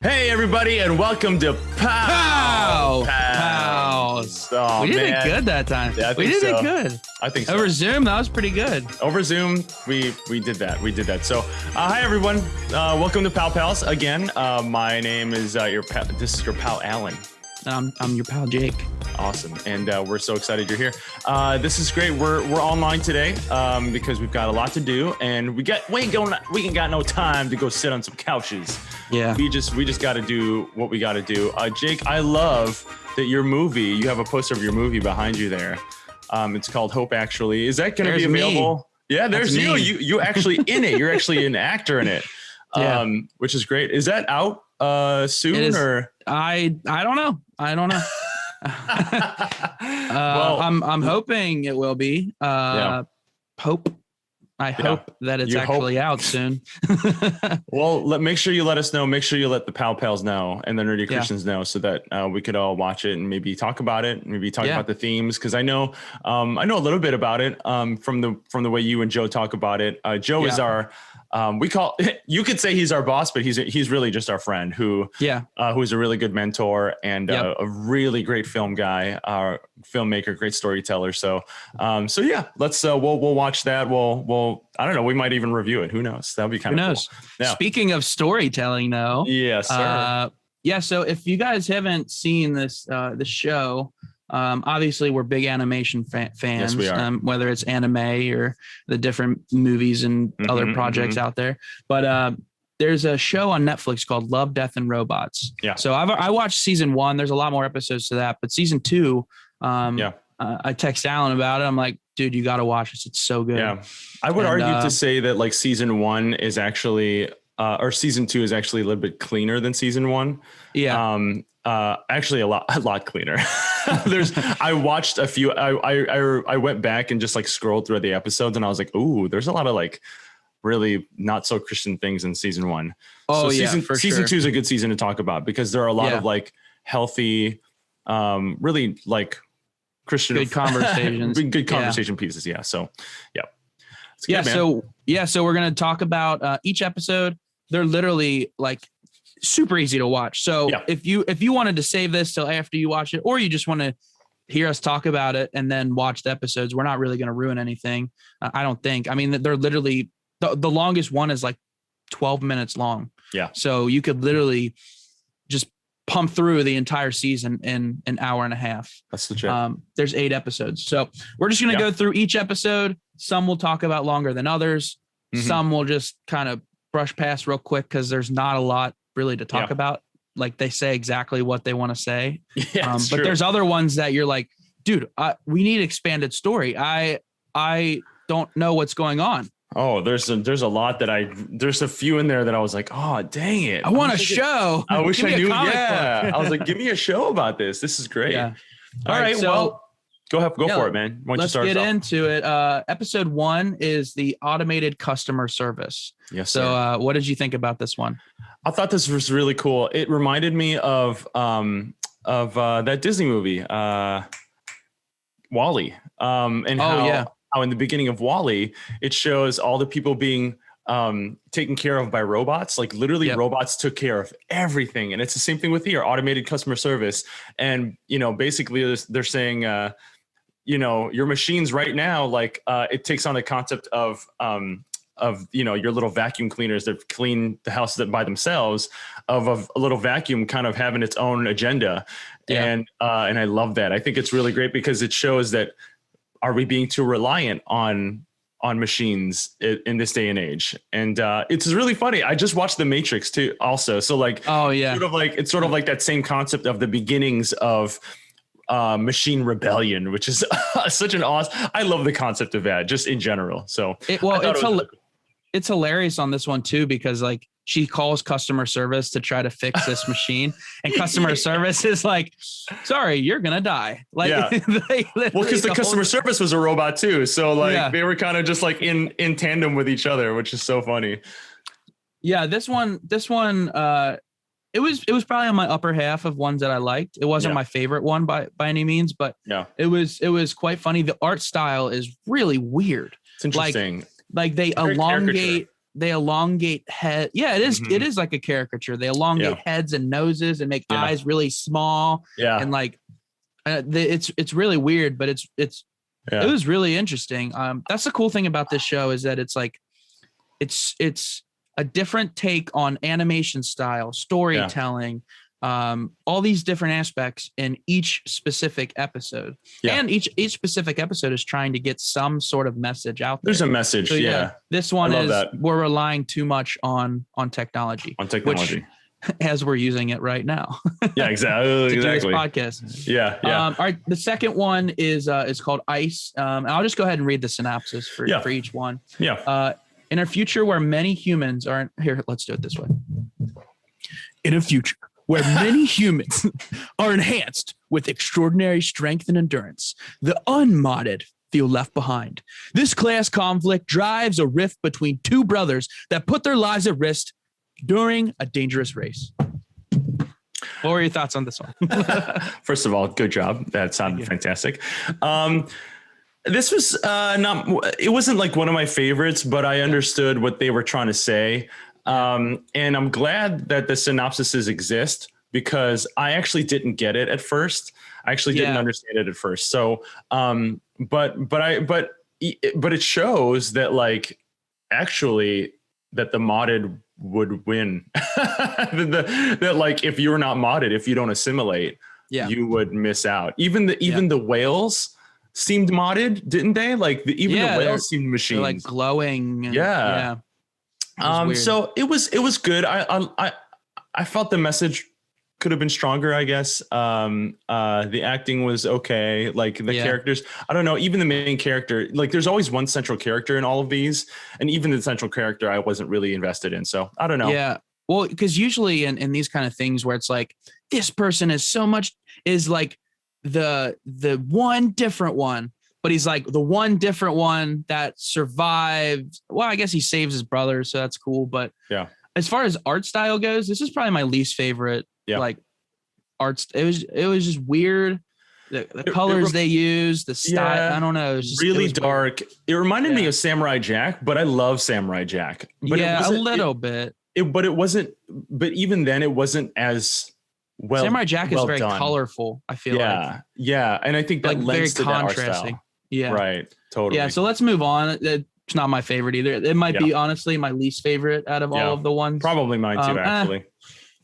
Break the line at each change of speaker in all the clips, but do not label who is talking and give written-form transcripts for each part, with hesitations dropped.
Hey everybody, and welcome to POW.
PALS.
Oh,
we did it good that time.
Yeah,
we did it good.
I think so.
Over Zoom, that was pretty good.
Over Zoom, we did that. We did that. So, hi everyone. Welcome to PALS again. My name is this is your pal Alan.
I'm your pal Jake.
Awesome, and we're so excited you're here. This is great. We're online today because we've got a lot to do, and we ain't got no time to go sit on some couches.
Yeah,
we just got to do what we got to do. Jake, I love that you have a poster of your movie behind you there. It's called Hope Actually. Is that going to be available? Me. Yeah, there's you. You actually in it. You're actually an actor in it.
Yeah.
Which is great. Is that out soon or?
I don't know. Well, I'm hoping it will be. I hope that it's actually out soon.
Well, make sure you let us know. Make sure you let the Pals know and the Nerdy Christians know, so that we could all watch it and maybe talk about it. Maybe talk about the themes, because I know a little bit about it from the way you and Joe talk about it. Joe is our you could say he's our boss, but he's really just our friend who's a really good mentor and a really great film guy, filmmaker, great storyteller. So let's we'll watch that. We'll I don't know, we might even review it. Who knows? That would be kind of cool. Yeah.
Speaking of storytelling, though,
yes, sir.
So if you guys haven't seen this show, obviously we're big animation fans.
Yes, we are.
Whether it's anime or the different movies and other projects out there. But there's a show on Netflix called Love, Death, and Robots. Yeah. So I watched season 1. There's a lot more episodes to that, but season 2, I text Alan about it. I'm like, dude, you got to watch this. It's so good. Yeah. I would argue to say that like season 1 is actually, or season 2 is actually a little bit cleaner than season 1. Yeah. Actually a lot cleaner. I watched a few, I went back and just like scrolled through the episodes, and I was like, ooh, there's a lot of like really not so Christian things in season 1. Oh,
so season 2 is a good season to talk about, because there are a lot of like healthy, really like Christian
good conversations,
good conversation pieces. Yeah. So, yeah.
So we're going to talk about each episode. They're literally like super easy to watch. So if you wanted to save this till after you watch it, or you just want to hear us talk about it and then watch the episodes, we're not really going to ruin anything. I don't think. I mean, they're literally the longest one is like 12 minutes long. Yeah. So you could literally just pump through the entire season in an hour and a half.
That's legit.
There's 8 episodes. So we're just going to go through each episode. Some we'll talk about longer than others. Some we'll just kind of brush past real quick, because there's not a lot really to talk about. Like, they say exactly what they want to say. But true. There's other ones that you're like, dude, we need expanded story. I don't know what's going on.
Oh, there's a lot that there's a few in there that I was like, oh, dang it.
I want a show.
I wish I knew. Yeah. I was like, give me a show about this. This is great. Yeah. All right. So, well, go for it, man.
Let's get into it. Episode 1 is the automated customer service.
Yes.
So what did you think about this one?
I thought this was really cool. It reminded me of that Disney movie, WALL-E. And how in the beginning of WALL-E, it shows all the people being taken care of by robots. Like literally robots took care of everything. And it's the same thing with here, automated customer service. And, basically they're saying, your machines right now, like it takes on the concept of your little vacuum cleaners that clean the house by themselves, of a little vacuum kind of having its own agenda. Yeah. And I love that. I think it's really great, because it shows that, are we being too reliant on machines in this day and age? And it's really funny. I just watched The Matrix too also. So like, it's sort of like that same concept of the beginnings of machine rebellion, which is such an awesome, I love the concept of that just in general. So
it's hilarious on this one too, because like she calls customer service to try to fix this machine, and customer service is like, sorry, you're going to die. Like,
because the customer service was a robot too. So like they were kind of just like in tandem with each other, which is so funny.
Yeah. This one, it was probably on my upper half of ones that I liked. It wasn't my favorite one by any means, but it was quite funny. The art style is really weird.
It's interesting.
Like they elongate they elongate head. Yeah, it is. It is like a caricature. They elongate heads and noses and make eyes really small.
Yeah.
And like, it's really weird, but it was really interesting. That's the cool thing about this show is that it's like, it's a different take on animation style, storytelling, all these different aspects in each specific episode. And each specific episode is trying to get some sort of message out there.
There's a message. So,
this one is we're relying too much on technology. Which, as we're using it right now.
Yeah, exactly.
to do this podcast.
Yeah.
All right. The second one is called Ice. And I'll just go ahead and read the synopsis for each one.
Yeah.
In a future where many humans are here, let's do it this way. In a future where many humans are enhanced with extraordinary strength and endurance, the unmodded feel left behind. This class conflict drives a rift between two brothers that put their lives at risk during a dangerous race. What were your thoughts on this one?
First of all, good job. That sounded fantastic. This was it wasn't like one of my favorites, but I understood what they were trying to say. And I'm glad that the synopsises exist because I actually didn't get it at first. I actually didn't understand it at first. So, but it shows that like actually that the modded would win. that like if you're not modded, if you don't assimilate, you would miss out. Even the whales seemed modded, didn't they? Like the whales seemed machines,
like glowing.
So it was good. I felt the message could have been stronger, I guess. The acting was okay. Like the characters, I don't know, even the main character, like there's always one central character in all of these. And even the central character, I wasn't really invested in. So I don't know.
Yeah. Well, because usually in these kind of things where it's like, this person is like the one different one, but he's like the one different one that survived. Well, I guess he saves his brother. So that's cool. But as far as art style goes, this is probably my least favorite. Like arts, it was just weird. The colors they used, the style, I don't know. It was
dark. Weird. It reminded me of Samurai Jack, but I love Samurai Jack. But
a little bit.
But it wasn't. But even then, it wasn't as well.
Samurai Jack is very colorful. I feel like.
Yeah, and I think that
like
lends
very
to
contrasting.
That art style.
Yeah.
Right. Totally.
Yeah. So let's move on. It's not my favorite either. It might be honestly my least favorite out of all of the ones.
Probably mine too, actually.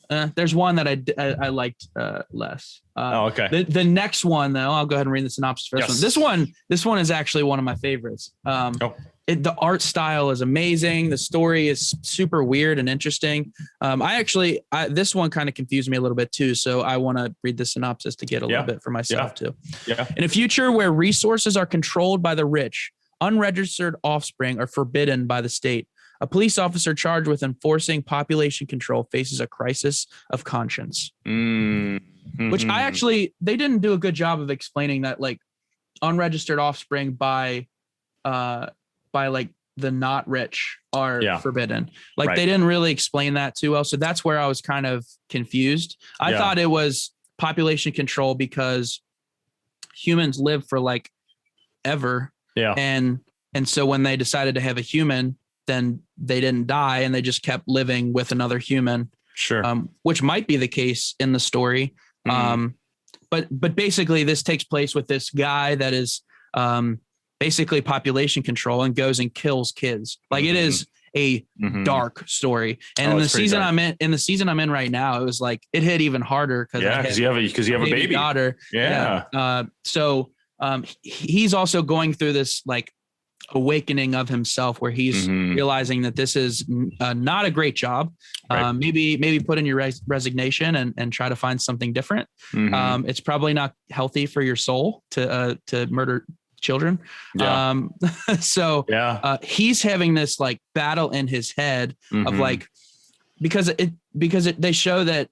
There's one that I liked less.
Okay.
The next one though, I'll go ahead and read the synopsis for this one. This one is actually one of my favorites. The art style is amazing. The story is super weird and interesting. This one kind of confused me a little bit too. So I want to read the synopsis to get a little bit for myself too.
Yeah.
In a future where resources are controlled by the rich, unregistered offspring are forbidden by the state. A police officer charged with enforcing population control faces a crisis of conscience. Which they didn't do a good job of explaining that, like unregistered offspring by like the not rich are forbidden. Like they didn't really explain that too well. So that's where I was kind of confused. I thought it was population control because humans live for like ever. Yeah. And so when they decided to have a human, then they didn't die and they just kept living with another human.
Sure.
Which might be the case in the story. But basically this takes place with this guy that is basically population control and goes and kills kids. Like it is a dark story. And in the season I'm in right now, it was like it hit even harder because
you have a baby
daughter. So he's also going through this like awakening of himself where he's realizing that this is not a great job. Maybe put in your resignation and try to find something different. It's probably not healthy for your soul to murder children. He's having this like battle in his head of like, because they show that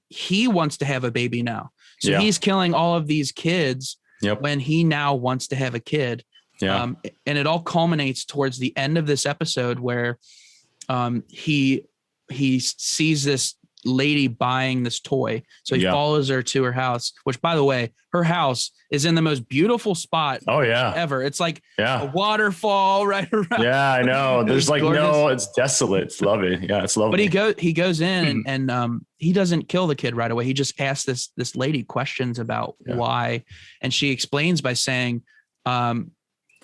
he wants to have a baby now. So he's killing all of these kids when he now wants to have a kid. And it all culminates towards the end of this episode where he sees this lady buying this toy. So he follows her to her house, which, by the way, her house is in the most beautiful spot ever. It's like a waterfall right around.
Yeah, I know. There's like it's desolate. It's lovely. Yeah, it's lovely.
But he goes in and he doesn't kill the kid right away. He just asks this lady questions about why, and she explains by saying,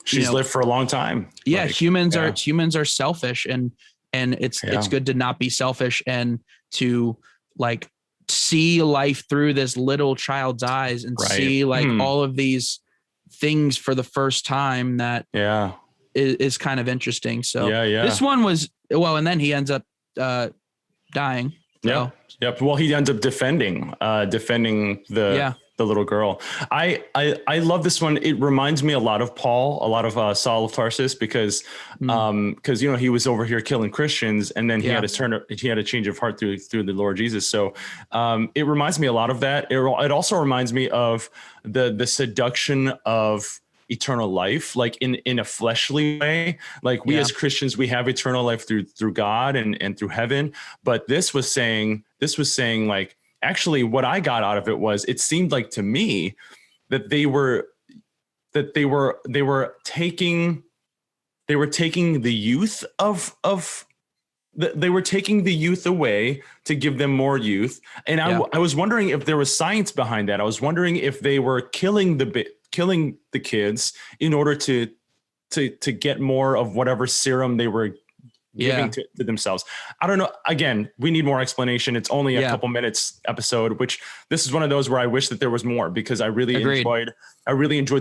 she's lived for a long time.
Yeah, humans are selfish, and it's good to not be selfish and to like see life through this little child's eyes and see like all of these things for the first time. That is kind of interesting. So this one was and then he ends up dying. So.
Yep. Well, he ends up defending the little girl. I love this one. It reminds me a lot of Paul, a lot of Saul of Tarsus, because he was over here killing Christians, and then he had a change of heart through the Lord Jesus. So it reminds me a lot of that. It also reminds me of the seduction of eternal life, like in a fleshly way. Like we as Christians, we have eternal life through God and through heaven. But this was saying like, actually what I got out of it was, it seemed like to me that they were taking the youth they were taking the youth away to give them more youth. And I was wondering if there was science behind that. I was wondering if they were killing the kids in order to get more of whatever serum they were giving to themselves. I don't know. Again, we need more explanation. It's only a couple minutes episode, which this is one of those where I wish that there was more, because I really enjoyed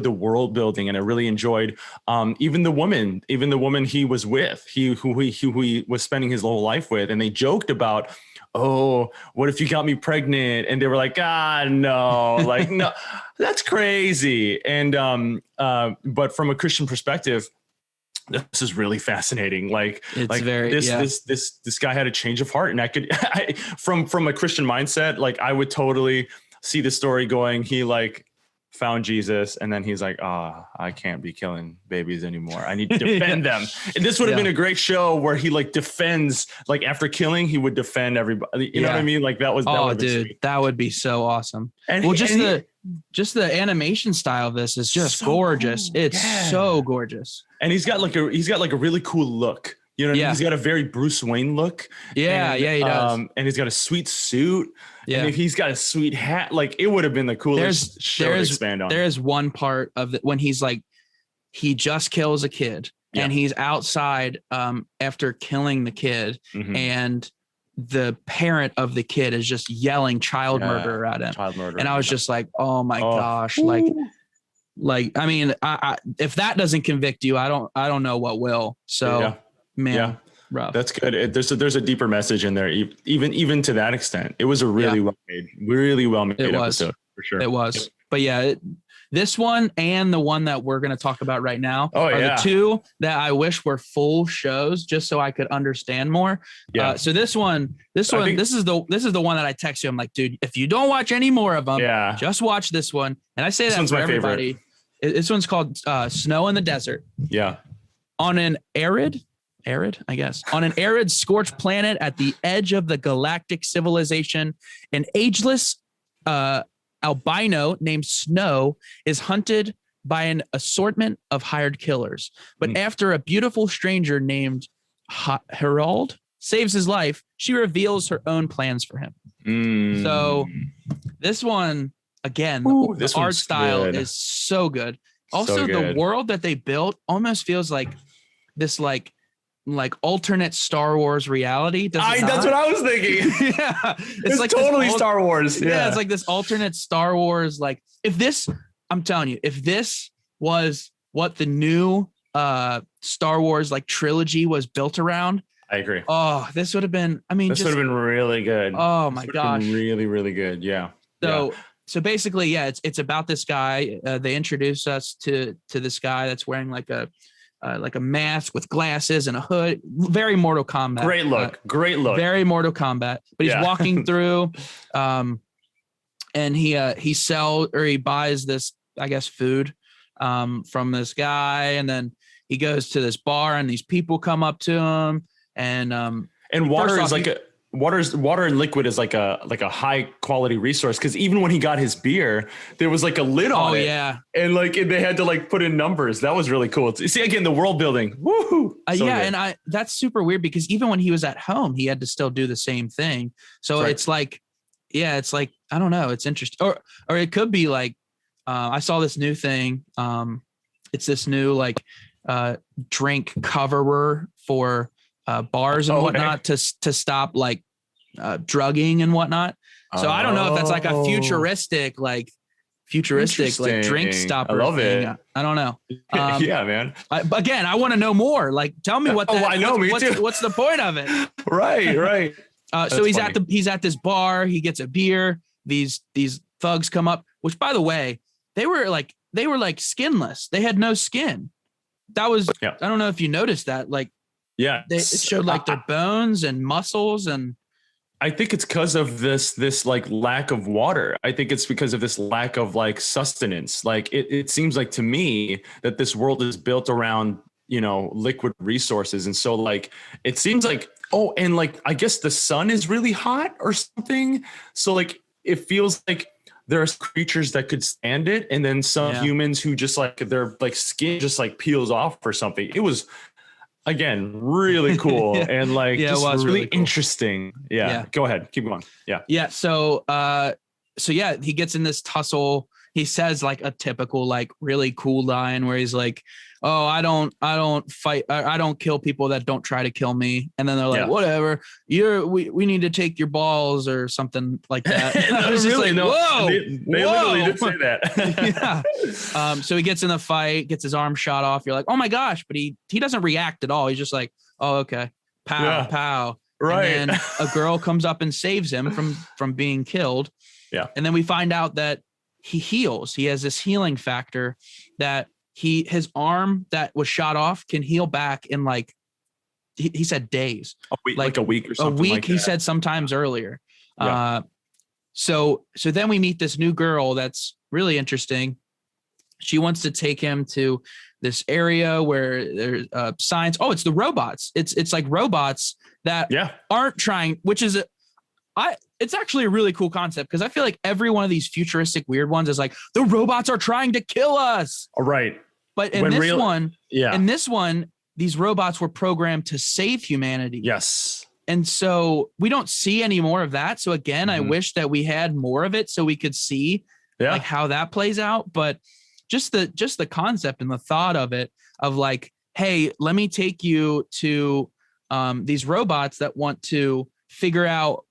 the world building, and I really enjoyed even the woman he was with, who he was spending his whole life with. And they joked about, oh, what if you got me pregnant? And they were like, no, like, no, that's crazy. And but from a Christian perspective, this is really fascinating. This guy had a change of heart, and from a Christian mindset, like I would totally see the story going. He like found Jesus, and then he's like, I can't be killing babies anymore. I need to defend them. And this would have been a great show where he like defends, like after killing, he would defend everybody. You know what I mean? Like that would be so awesome. And just the animation style of this is just so gorgeous. Cool. It's so gorgeous. And he's got like a really cool look. You know what I mean? He's got a very Bruce Wayne look. Yeah, he does. And he's got a sweet suit. Yeah. And if he's got a sweet hat, like it would have been the coolest show to expand on. There's one part of it when he's like, he just kills a kid and he's outside after killing the kid, and the parent of the kid is just yelling child murder at him. Child murder. And I was just like, oh my gosh. Like, I mean, I if that doesn't convict you, I don't know what will. So man, rough. That's good. There's a deeper message in there, even to that extent. It was a really well made episode for sure. It was. But this one and the one that we're going to talk about right now are the two that I wish were full shows, just so I could understand more. So this is the one that I text you. I'm like, dude, if you don't watch any more of them, just watch this one. And I say that for everybody. This one's called Snow in the Desert. Yeah. On an arid, I guess, on an arid, scorched planet at the edge of the galactic civilization, an ageless albino named Snow is hunted by an assortment of hired killers. But after a beautiful stranger named Harold saves his life, she reveals her own plans for him. So this one, again, the art style is so good. Also, the world that they built almost feels like this, like alternate Star Wars reality. That's what I was thinking. It's like totally Star Wars. Yeah, it's like this alternate Star Wars. Like I'm telling you, if this was what the new Star Wars like trilogy was built around, I agree. Oh, this would have been. I mean, this would have been really good. Oh my gosh, really, really good. Yeah. So basically, it's about this guy. They introduce us to this guy that's wearing like a mask with glasses and a hood. Very Mortal Kombat. Great look. Very Mortal Kombat. But he's walking through, and he buys this, I guess, food from this guy, and then he goes to this bar, and these people come up to him, and water is water and liquid is like a high quality resource, because even when he got his beer, there was like a lid on it.
Yeah.
And like they had to like put in numbers. That was really cool. See, again, the world building. Woohoo.
And that's super weird, because even when he was at home, he had to still do the same thing. So it's like, it's like, I don't know. It's interesting. Or it could be like, I saw this new thing. It's this new like drink coverer for bars and whatnot to stop like drugging and whatnot. So I don't know if that's like a futuristic like drink stopper.
I love
thing.
it.
I don't know.
Yeah, man.
Again, I want to know more. Like, tell me what.
I know. Me too.
What's the point of it?
Right.
So he's at this bar. He gets a beer. These thugs come up. Which, by the way, they were like skinless. They had no skin. That was. I don't know if you noticed that. Like.
Yeah.
It showed like their bones and muscles, and
I think it's because of this like lack of water. I think it's because of this lack of like sustenance. Like it seems like to me that this world is built around, liquid resources. And so like, it seems like, and like, I guess the sun is really hot or something. So like, it feels like there's creatures that could stand it. And then some humans who just like their like skin just like peels off or something. It was, again, really cool and like just it was really cool. Interesting. Yeah. Go ahead. Keep going. Yeah.
Yeah. So he gets in this tussle. He says like a typical, like really cool line where he's like, "Oh, I don't fight. I don't kill people that don't try to kill me." And then they're like, "Whatever. We need to take your balls," or something like that. I was just like, whoa,
they literally did say that.
Yeah. So he gets in the fight, gets his arm shot off. You're like, oh my gosh, but he doesn't react at all. He's just like, oh, okay, pow.
Right.
And then a girl comes up and saves him from being killed.
Yeah.
And then we find out that he heals. He has this healing factor that his arm that was shot off can heal back in like, he said days,
like a week or something.
A week,
like
he said sometimes earlier.
Yeah.
So then we meet this new girl that's really interesting. She wants to take him to this area where there's science. Oh, it's the robots. It's like robots that aren't trying, which is it's actually a really cool concept, because I feel like every one of these futuristic weird ones is like, the robots are trying to kill us.
All right.
But in this one, these robots were programmed to save humanity.
Yes.
And so we don't see any more of that. So again, I wish that we had more of it so we could see like how that plays out. But just the concept and the thought of it, of like, hey, let me take you to these robots that want to figure out,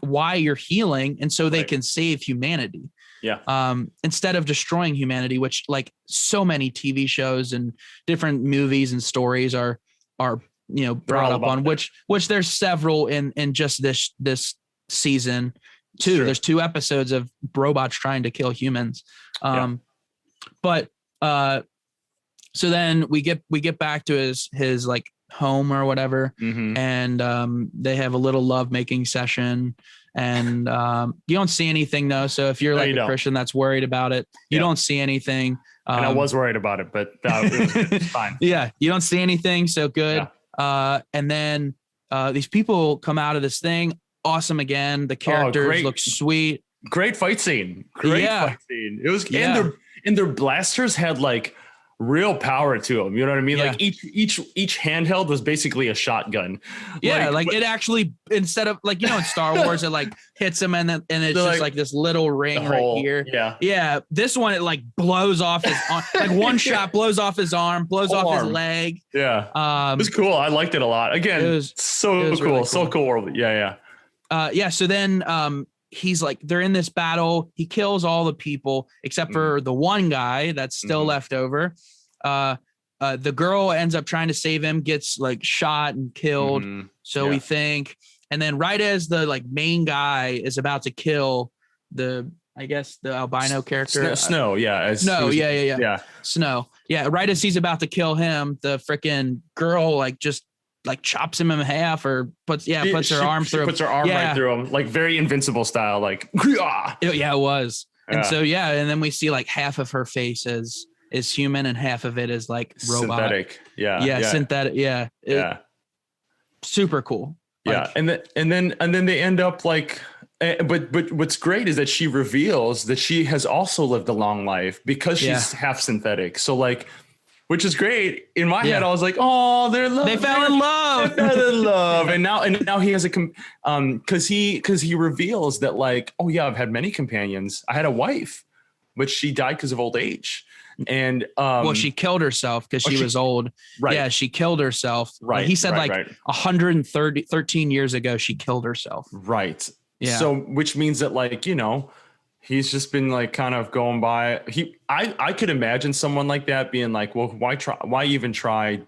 why you're healing, and so they can save humanity.
Yeah.
Instead of destroying humanity, which like so many TV shows and different movies and stories are brought up on, which there's several in just this season too. Sure. There's 2 episodes of robots trying to kill humans. But so then we get back to his like home or whatever, and they have a little love making session, and you don't see anything though. So if you're like a Christian that's worried about it, you don't see anything.
And I was worried about it, but it was fine.
Yeah, you don't see anything, so good. And then these people come out of this thing, awesome again. The characters look sweet.
Great fight scene. Fight scene. It was, and their blasters had like real power to them. You know what I mean? Like each handheld was basically a shotgun.
Yeah, like it actually, instead of like, in Star Wars, it like hits him and it's just like this little ring right here. Yeah. This one, it like blows off his arm. Like one shot blows off his arm, blows off his leg.
Yeah. It was cool. I liked it a lot. Again, it was cool. Really cool. So cool. Yeah.
So then he's like, they're in this battle. He kills all the people except for the one guy that's still left over. The girl ends up trying to save him, gets like shot and killed. So we think, and then right as the like main guy is about to kill the albino character,
Snow.
Snow. Snow. Yeah. Right as he's about to kill him, the freaking girl like just like chops him in half or puts her arm through him.
Puts her arm right through him, like very Invincible style, like
it was. And so and then we see like half of her face is human and half of it is like robot.
Synthetic.
Synthetic. Super cool.
Yeah. And then they end up like, but what's great is that she reveals that she has also lived a long life because she's half synthetic. So like, which is great. In my head, I was like, oh,
they fell in love.
They fell in love. And now he has cause he reveals that like, oh yeah, I've had many companions. I had a wife, but she died because of old age. And
well, she killed herself because she was old.
Right.
Yeah, she killed herself.
Right.
He said 13 years ago she killed herself.
Right.
Yeah.
So which means that like, he's just been like kind of going by. I could imagine someone like that being like, well, why even try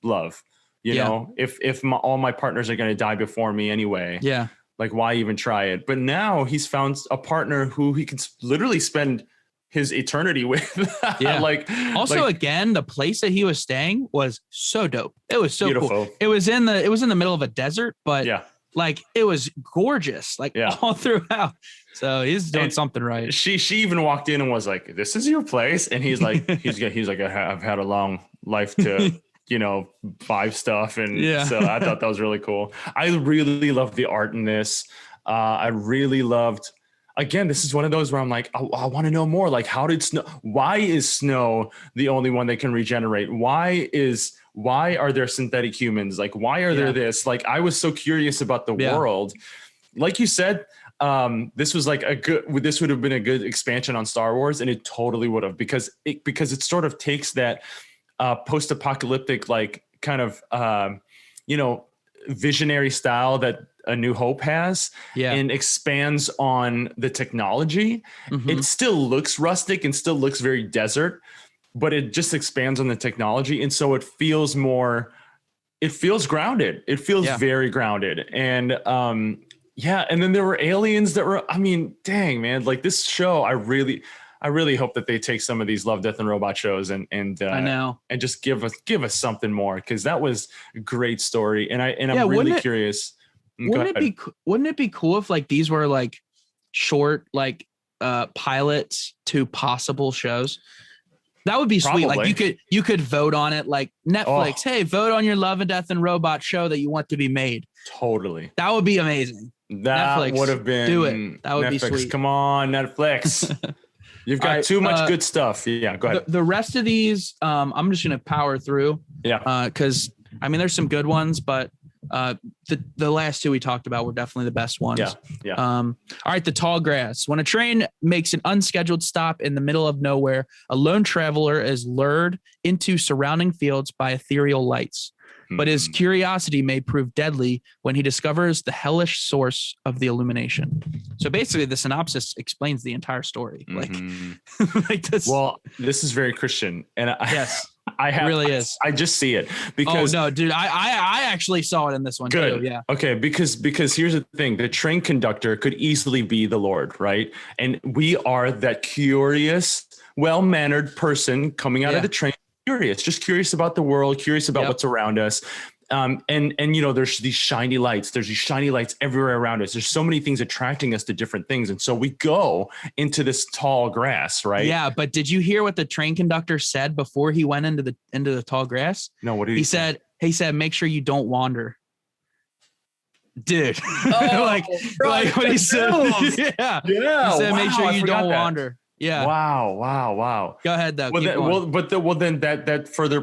love? You know, if all my partners are going to die before me anyway.
Yeah.
Like, why even try it? But now he's found a partner who he can literally spend his eternity with.
Yeah. Again, the place that he was staying was so dope. It was so beautiful. Cool. It was in the middle of a desert, but like it was gorgeous, like all throughout. So he's doing something right.
She even walked in and was like, "This is your place," and he's like, "He's like, I've had a long life to." Buy stuff. And so I thought that was really cool. I really loved the art in this. I really loved, again, this is one of those where I'm like, I want to know more. Like, why is snow the only one that can regenerate? Why are there synthetic humans? Like, why are there this? Like, I was so curious about the world. Like you said, this was like this would have been a good expansion on Star Wars, and it totally would have, because it sort of takes that post-apocalyptic, like kind of, visionary style that A New Hope has, and expands on the technology. Mm-hmm. It still looks rustic and still looks very desert, but it just expands on the technology. And so it feels grounded. It feels very grounded. And, and then there were aliens that were, I mean, dang, man, like this show, I really hope that they take some of these Love, Death, and Robot shows and I know, and just give us something more, because that was a great story, and I'm really curious.
Wouldn't it be cool if like these were like short like pilots to possible shows? That would be sweet. Like you could vote on it, like Netflix. Oh. Hey, vote on your Love and Death and Robot show that you want to be made.
Totally,
that would be amazing.
That Netflix, would have been
do it. That would
Netflix,
be sweet.
Come on, Netflix. You've got too much good stuff. Yeah, go ahead.
The rest of these, I'm just going to power through.
Yeah.
Because, there's some good ones, but the last two we talked about were definitely the best ones.
Yeah.
All right, the tall grass. When a train makes an unscheduled stop in the middle of nowhere, a lone traveler is lured into surrounding fields by ethereal lights. But his curiosity may prove deadly when he discovers the hellish source of the illumination. So basically, the synopsis explains the entire story. Like this.
Well, this is very Christian, and
it really is.
I just see it because.
Oh no, dude! I actually saw it in this one too. Yeah.
Okay, because here's the thing: the train conductor could easily be the Lord, right? And we are that curious, well-mannered person coming out of the train. Just curious about the world, curious about what's around us. And there's these shiny lights. There's these shiny lights everywhere around us. There's so many things attracting us to different things. And so we go into this tall grass, right?
Yeah. But did you hear what the train conductor said before he went into the tall grass?
No, what did he say?
He said, make sure you don't wander. Dude. like what he said. Yeah. He said, make sure you don't wander. Yeah.
Wow.
Go ahead though.
Then that further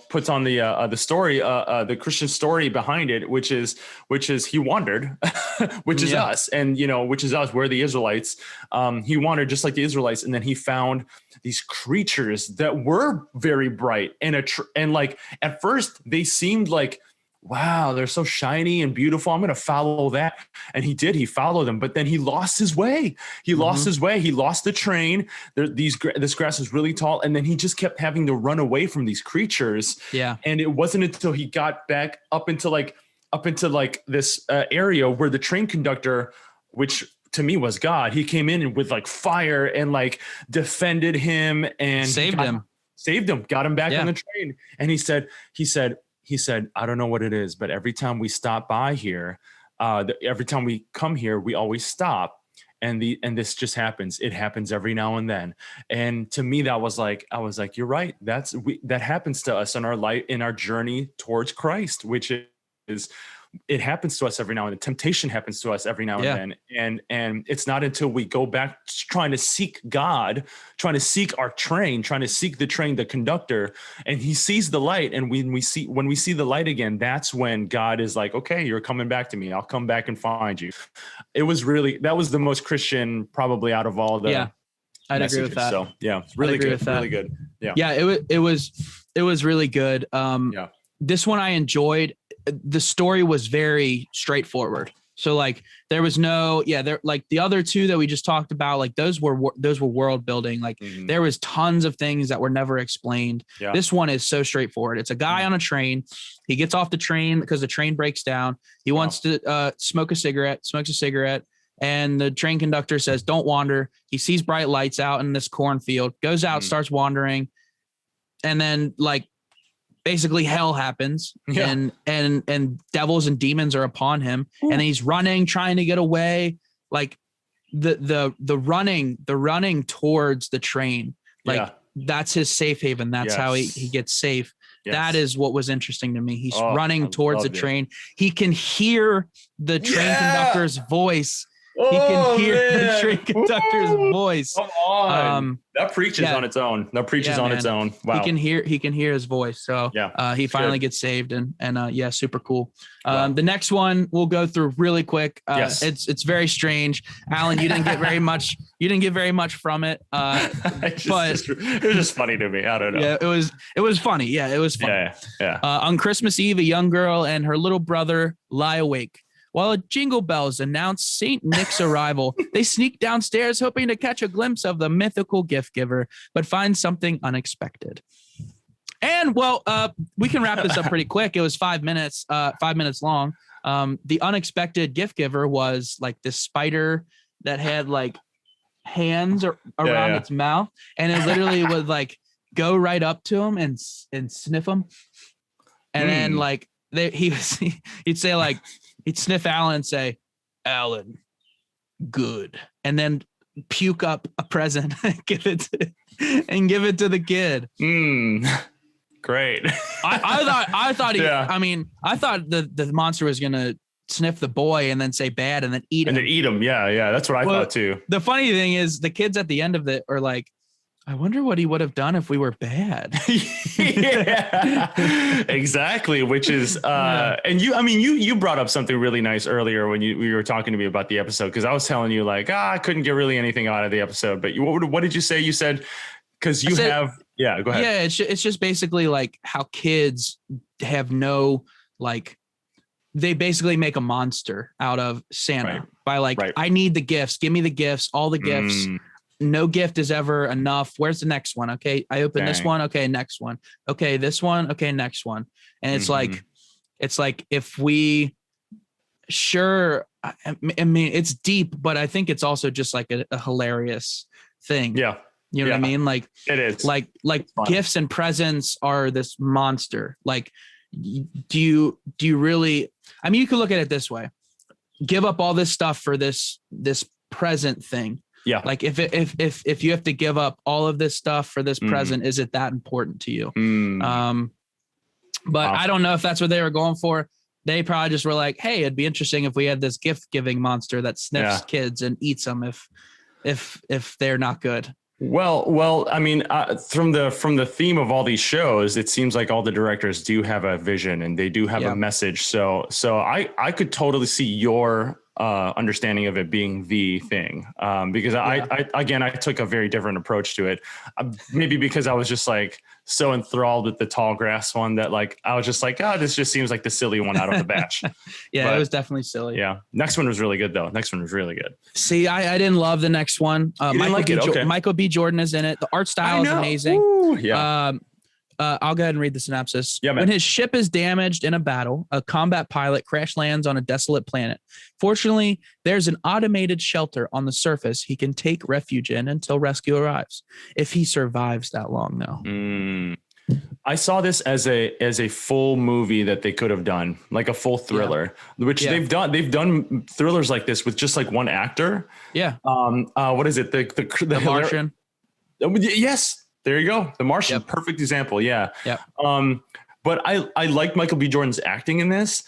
puts on the story, the Christian story behind it, which is he wandered, which is us, and which is us. We're the Israelites. He wandered just like the Israelites, and then he found these creatures that were very bright and like at first they seemed like, wow, they're so shiny and beautiful. I'm going to follow that. And he did. He followed them, but then he lost his way. He lost the train. This grass is really tall. And then he just kept having to run away from these creatures.
Yeah.
And it wasn't until he got back up into this area where the train conductor, which to me was God, he came in with like fire and like defended him and
saved him,
got him back on the train. And he said, I don't know what it is, but every time we stop by here, every time we come here, we always stop. And this just happens. It happens every now and then. And to me, I was like, you're right. That happens to us in our life, in our journey towards Christ, which is it happens to us every now and then. Temptation happens to us every now and then. And it's not until we go back trying to seek God, trying to seek our train, trying to seek the train, the conductor, and he sees the light. And when we see the light again, that's when God is like, okay, you're coming back to me. I'll come back and find you. That was the most Christian probably out of all the
I'd
messages.
agree with that.
So yeah, really good. Really good. Yeah.
Yeah. It was really good. This one I enjoyed. The story was very straightforward. So like there was no, there like the other two that we just talked about, like those were world building. Like there was tons of things that were never explained. Yeah. This one is so straightforward. It's a guy on a train. He gets off the train because the train breaks down. He wants to smokes a cigarette. And the train conductor says, don't wander. He sees bright lights out in this cornfield, goes out, starts wandering. And then like basically hell happens and devils and demons are upon him. Ooh. And he's running, trying to get away. Like the running towards the train. Like that's his safe haven. That's how he gets safe. Yes. That is what was interesting to me. He's running towards the train. He can hear the train conductor's voice. He can hear the train conductor's voice.
Come on. That preaches on its own. That preaches on its own. Wow.
He can hear his voice. So he finally gets saved and super cool. The next one we'll go through really quick. It's very strange. Alan, you didn't get very much. You didn't get very much from it. But
it was just funny to me. I don't know.
Yeah, it was funny. Yeah, it was funny.
Yeah.
On Christmas Eve, a young girl and her little brother lie awake. While jingle bells announce St. Nick's arrival, they sneak downstairs hoping to catch a glimpse of the mythical gift giver, but find something unexpected. And we can wrap this up pretty quick. It was 5 minutes long. The unexpected gift giver was like this spider that had like hands around its mouth, and it literally would like go right up to him and sniff him. And then like he'd say like, he'd sniff Alan and say, Alan, good. And then puke up a present and give it to the kid.
Great.
I thought the monster was going to sniff the boy and then say bad and then eat him.
And then eat him. Yeah. That's what I thought too.
The funny thing is the kids at the end of it are like, I wonder what he would have done if we were bad.
Exactly. Which is, and you brought up something really nice earlier when you were talking to me about the episode. Cause I was telling you like, I couldn't get really anything out of the episode, but what did you say? You said, cause go ahead.
Yeah. It's just basically like how kids have no, like, they basically make a monster out of Santa by like, I need the gifts. Give me the gifts, all the gifts. No gift is ever enough. Where's the next one? Okay. I open this one. Okay. Next one. Okay. This one. Okay. Next one. And it's like, if we I mean, it's deep, but I think it's also just like a hilarious thing.
Yeah.
You know what I mean? Like
it is
like gifts and presents are this monster. Like, do you really, I mean, you could look at it this way, give up all this stuff for this present thing.
Yeah.
Like if you have to give up all of this stuff for this present, is it that important to you? But I don't know if that's what they were going for. They probably just were like, hey, it'd be interesting if we had this gift giving monster that sniffs kids and eats them if they're not good.
Well, I mean, from the theme of all these shows, it seems like all the directors do have a vision and they do have a message. So I could totally see your understanding of it being the thing, because I took a very different approach to it, maybe because I was just like so enthralled with the tall grass one that like I was just like, this just seems like the silly one out of the batch. But,
it was definitely silly.
Next one was really good though. Next one was really good.
See, I didn't love the next one. Michael B. Jordan is in it. The art style is amazing. Ooh, I'll go ahead and read the synopsis. When his ship is damaged in a battle, a combat pilot crash lands on a desolate planet. Fortunately, there's an automated shelter on the surface he can take refuge in until rescue arrives. If he survives that long, though.
I saw this as a full movie that they could have done, like a full thriller, which they've done. They've done thrillers like this with just like one actor.
Yeah.
What is it? The
Martian.
Yes. There you go. The Martian, perfect example. Yeah.
Yeah.
But I like Michael B. Jordan's acting in this.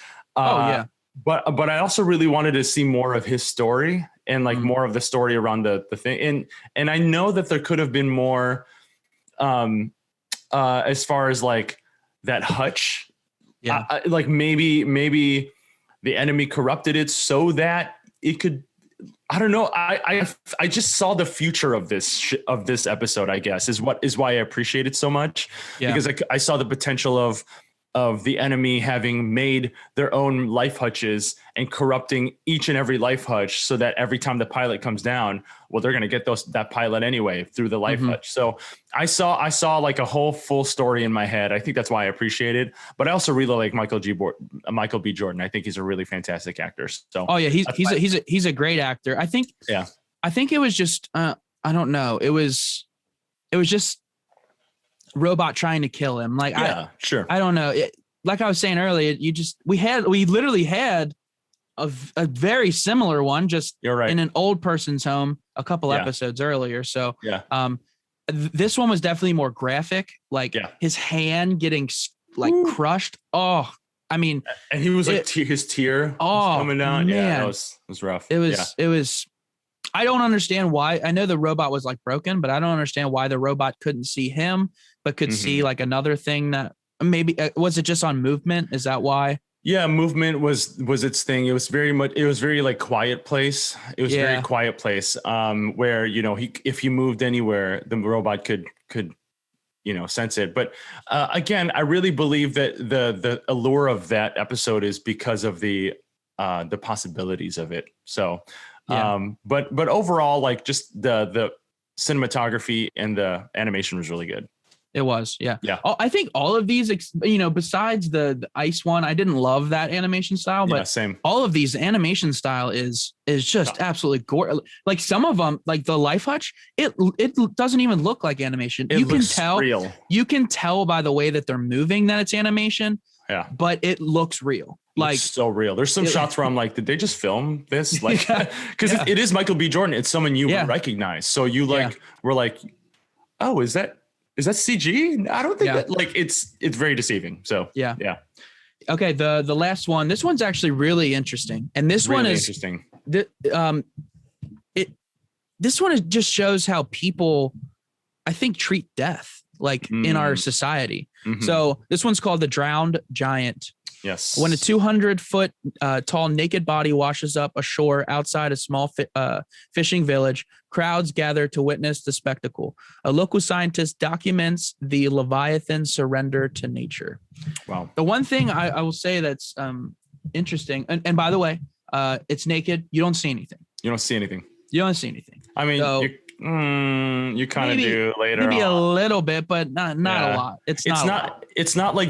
But I also really wanted to see more of his story and like more of the story around the thing. And I know that there could have been more as far as like that hutch.
Yeah.
Like maybe the enemy corrupted it so that it could, I don't know. I just saw the future of this episode, I guess, is why I appreciate it so much. Yeah. Because I saw the potential of the enemy having made their own life hutches and corrupting each and every life hutch so that every time the pilot comes down, well, they're going to get that pilot anyway through the life hutch. So I saw like a whole full story in my head. I think that's why I appreciate it. But I also really like Michael B. Jordan. I think he's a really fantastic actor. So
oh yeah, he's a great actor. I think it was just I don't know. It was just robot trying to kill him. Like,
sure.
I don't know. Like I was saying earlier, we literally had a very similar one, just in an old person's home a couple episodes earlier. So this one was definitely more graphic, like his hand getting like crushed. Oh, I mean,
and he was like his tear was coming down. Man. Yeah, it was rough.
It was, I don't understand why. I know the robot was like broken, but I don't understand why the robot couldn't see him, but could see like another thing that maybe was it just on movement? Is that why?
Yeah, movement was its thing. It was very like quiet place. It was very quiet place. Where if he moved anywhere, the robot could sense it. But again, I really believe that the allure of that episode is because of the possibilities of it. So. But overall, like just the cinematography and the animation was really good.
It was, yeah. I think all of these, besides the ice one, I didn't love that animation style, but
same.
All of these animation style is just absolutely gorgeous. Like some of them, like the life hutch, it doesn't even look like animation. You can tell real. You can tell by the way that they're moving that it's animation. Yeah, but it looks real. Like
so real. There's some shots where I'm like, did they just film this? Like, because it is Michael B. Jordan. It's someone you would recognize. So you we're like, oh, is that CG? I don't think that. Like, it's very deceiving. So yeah.
Okay, the last one. This one's actually really interesting, and this really one is
interesting.
This one just shows how people, I think, treat death like in our society. So this one's called The Drowned Giant.
Yes.
When a 200-foot tall naked body washes up ashore outside a small fishing village, crowds gather to witness the spectacle. A local scientist documents the Leviathan's surrender to nature.
Wow.
The one thing I will say that's interesting, and by the way, it's naked. You don't see anything.
You don't see anything.
I
mean, so, you kind of do later.
Maybe a little bit, but not a lot. It's not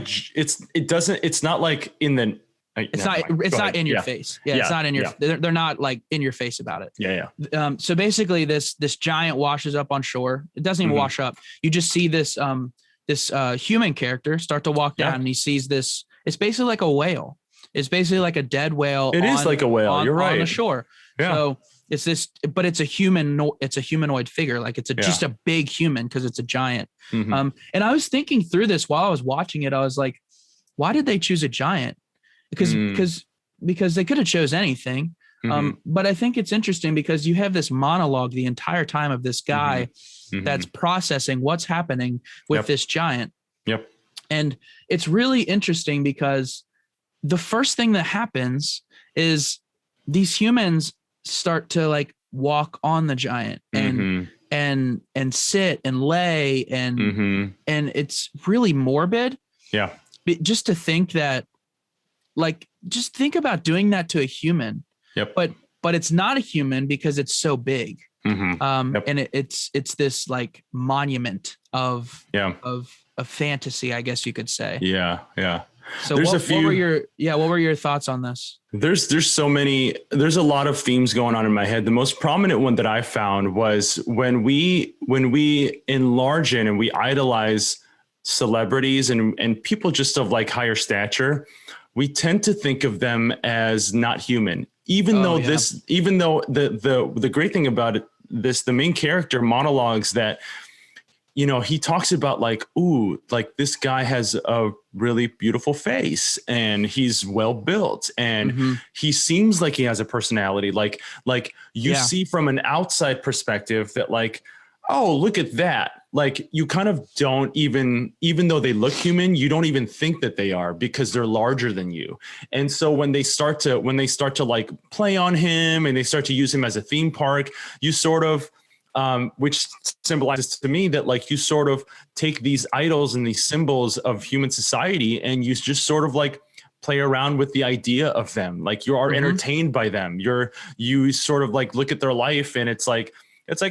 like in the.
It's not in your face. Yeah, it's not in your. They're not like in your face about it.
Yeah.
So basically, this giant washes up on shore. It doesn't even wash up. You just see this human character start to walk down, and he sees this. It's basically like a whale. It's basically like a dead whale.
It is like a whale. You're right.
On the shore. Yeah. So it's this, but it's a humanoid figure. Like it's just a big human because it's a giant. And I was thinking through this while I was watching it. I was like, why did they choose a giant? Because they could have chose anything. But I think it's interesting because you have this monologue the entire time of this guy that's processing what's happening with this giant.
Yep.
And it's really interesting because the first thing that happens is these humans start to like walk on the giant and sit and lay and it's really morbid.
Yeah.
Just to think that, like, just think about doing that to a human.
Yep.
But it's not a human because it's so big. And it's this like monument of fantasy, I guess you could say.
Yeah.
So what were your thoughts on this?
There's so many, there's a lot of themes going on in my head. The most prominent one that I found was when we enlarge in and we idolize celebrities and people just of like higher stature, we tend to think of them as not human, even though the great thing about it, the main character monologues that he talks about like, ooh, like this guy has a really beautiful face and he's well built and he seems like he has a personality. Like you see from an outside perspective that like, oh, look at that. Like you kind of don't even though they look human, you don't even think that they are because they're larger than you. And so when they start to like play on him and they start to use him as a theme park, you sort of, which symbolizes to me that like you sort of take these idols and these symbols of human society and you just sort of like play around with the idea of them. Like you are entertained by them. You sort of like look at their life and it's like,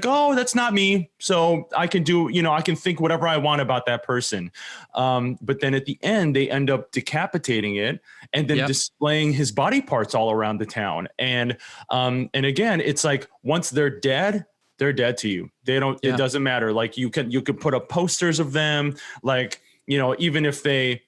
oh, that's not me. So I can do, I can think whatever I want about that person. But then at the end, they end up decapitating it and then displaying his body parts all around the town. And again, it's like once they're dead to you. They don't, it doesn't matter. Like you could put up posters of them, like, even if they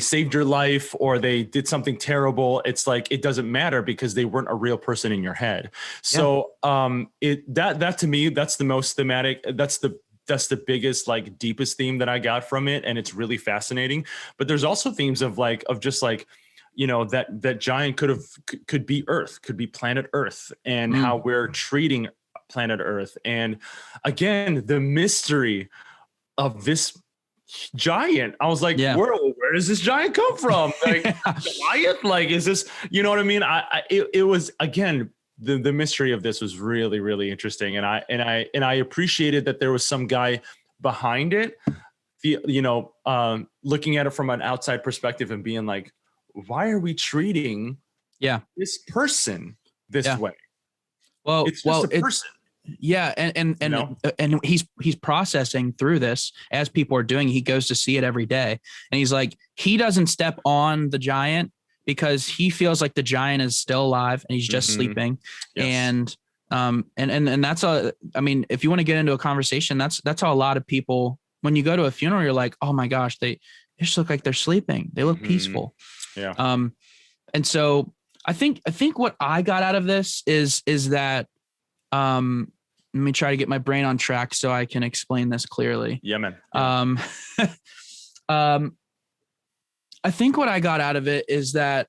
saved your life or they did something terrible, it's like, it doesn't matter because they weren't a real person in your head. So, that to me, that's the most thematic. That's the biggest, like deepest theme that I got from it. And it's really fascinating, but there's also themes of just like, that giant could be Earth, could be planet Earth and how we're treating planet Earth. And again, the mystery of this giant, I was like, where does this giant come from? Like Goliath? Like, is this, you know what I mean? It was, again, the mystery of this was really, really interesting. And I appreciated that there was some guy behind it, looking at it from an outside perspective and being like, why are we treating this person this way?
Well,
it's just a person.
Yeah. And he's processing through this as people are doing. He goes to see it every day. And he's like, he doesn't step on the giant because he feels like the giant is still alive and he's just sleeping. Yes. And that's if you want to get into a conversation, that's how a lot of people, when you go to a funeral, you're like, oh my gosh, they just look like they're sleeping. They look peaceful.
Yeah.
And so I think what I got out of this is that, let me try to get my brain on track so I can explain this clearly.
Yeah, man.
I think what I got out of it is that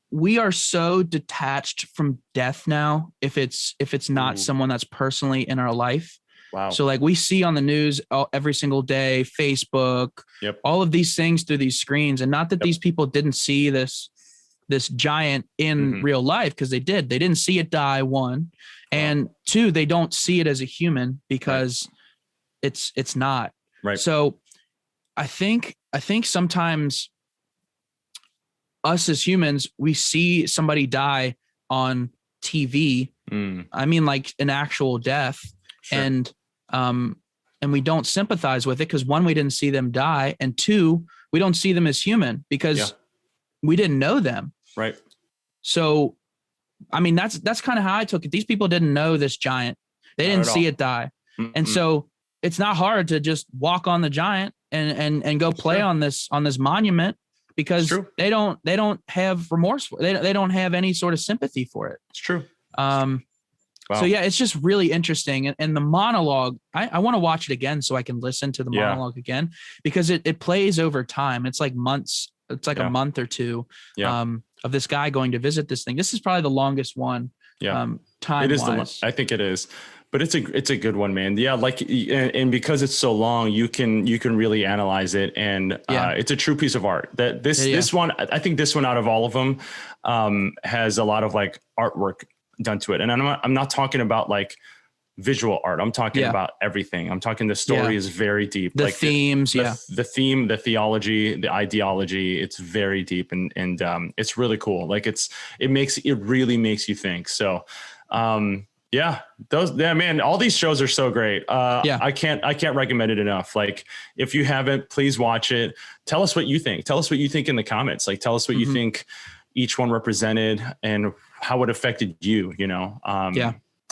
we are so detached from death now. If it's not someone that's personally in our life.
Wow.
So like we see on the news every single day, Facebook, all of these things through these screens, and not that these people didn't see this giant in real life, because they didn't see it die, one, and two, they don't see it as a human because it's not
right.
So I think sometimes us as humans, we see somebody die on TV. I mean, like an actual death. Sure. And we don't sympathize with it because one, we didn't see them die, and two, we don't see them as human because we didn't know them.
Right.
So, I mean, that's kind of how I took it. These people didn't know this giant. They didn't see it die. And so it's not hard to just walk on the giant and go play on this monument because they don't have remorse for it. They don't have any sort of sympathy for it.
It's true.
Wow. So yeah, it's just really interesting. And the monologue, I want to watch it again so I can listen to the monologue again, because it plays over time. It's like months. It's like a month or two of this guy going to visit this thing. This is probably the longest one. Time
it is.
wise.
I think it is, but it's a good one, man. Yeah. Like, and because it's so long, you can really analyze it. And it's a true piece of art. That this one, I think this one out of all of them has a lot of like artwork done to it. And I'm not talking about like visual art. I'm talking about everything. I'm talking, the story is very deep.
The like themes,
the theme, the theology, the ideology, it's very deep and it's really cool. Like it really makes you think. So, man, all these shows are so great. I can't recommend it enough. Like if you haven't, please watch it. Tell us what you think. Tell us what you think in the comments. Like tell us what you think each one represented and how it affected you,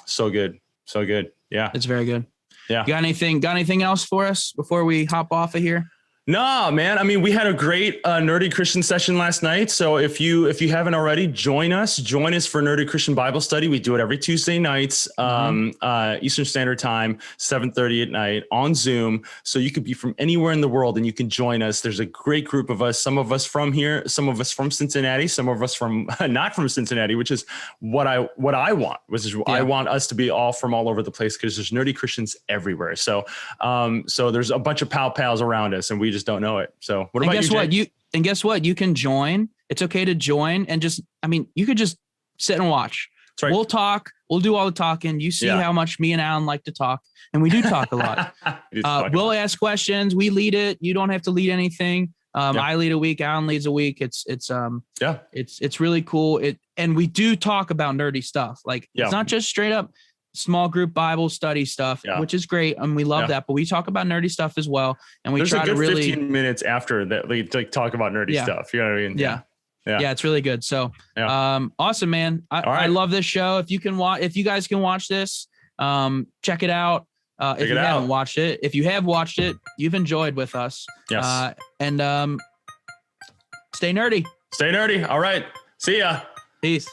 so good. So good. Yeah.
It's very good.
Yeah.
Got anything else for us before we hop off of here?
No, man. I mean, we had a great Nerdy Christian session last night. So if you haven't already, join us for Nerdy Christian Bible Study. We do it every Tuesday nights, Eastern Standard Time, 7:30 at night on Zoom. So you could be from anywhere in the world and you can join us. There's a great group of us. Some of us from here, some of us from Cincinnati, some of us from not from Cincinnati, which is what I want. I want us to be all from all over the place because there's nerdy Christians everywhere. So so there's a bunch of pals around us, and we just don't know it. So what about you?
Guess what? You can join. It's okay to join and you could just sit and watch. That's right. We'll talk. We'll do all the talking. You see how much me and Alan like to talk, and we do talk a lot. We'll ask questions. We lead it. You don't have to lead anything. I lead a week. Alan leads a week. It's really cool. And we do talk about nerdy stuff. It's not just straight up small group Bible study stuff, which is great. And we love that, but we talk about nerdy stuff as well. And we try to really
15 minutes after that, we talk about nerdy stuff. You know what I mean?
Yeah. It's really good. So, awesome, man. I love this show. If you guys can watch this, check it out. If you haven't watched it, if you have watched it, you've enjoyed with us.
Yes.
And stay nerdy.
Stay nerdy. All right. See ya.
Peace.